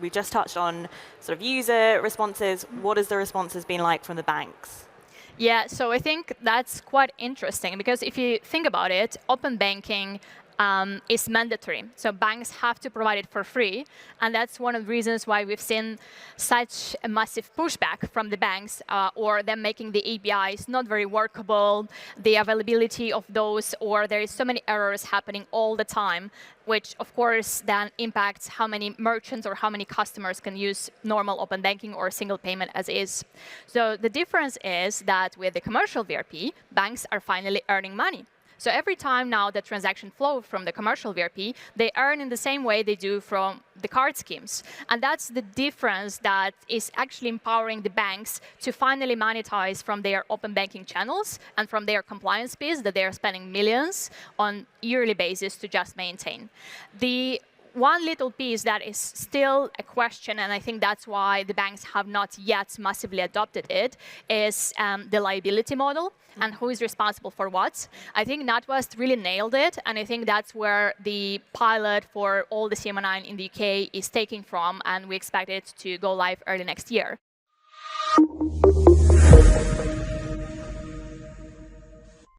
We just touched on sort of user responses. What has the responses been like from the banks? Yeah, so I think that's quite interesting, because if you think about it, open banking is mandatory. So banks have to provide it for free. And that's one of the reasons why we've seen such a massive pushback from the banks, or them making the APIs not very workable, the availability of those, or there is so many errors happening all the time, which of course then impacts how many merchants or how many customers can use normal open banking or single payment as is. So the difference is that with the commercial VRP, banks are finally earning money. So every time now the transaction flow from the commercial VRP, they earn in the same way they do from the card schemes. And that's the difference that is actually empowering the banks to finally monetize from their open banking channels and from their compliance fees that they are spending millions on yearly basis to just maintain. The one little piece that is still a question, and I think that's why the banks have not yet massively adopted it, is the liability model and who is responsible for what. I think NatWest really nailed it, and I think that's where the pilot for all the CM9 in the UK is taking from, and we expect it to go live early next year.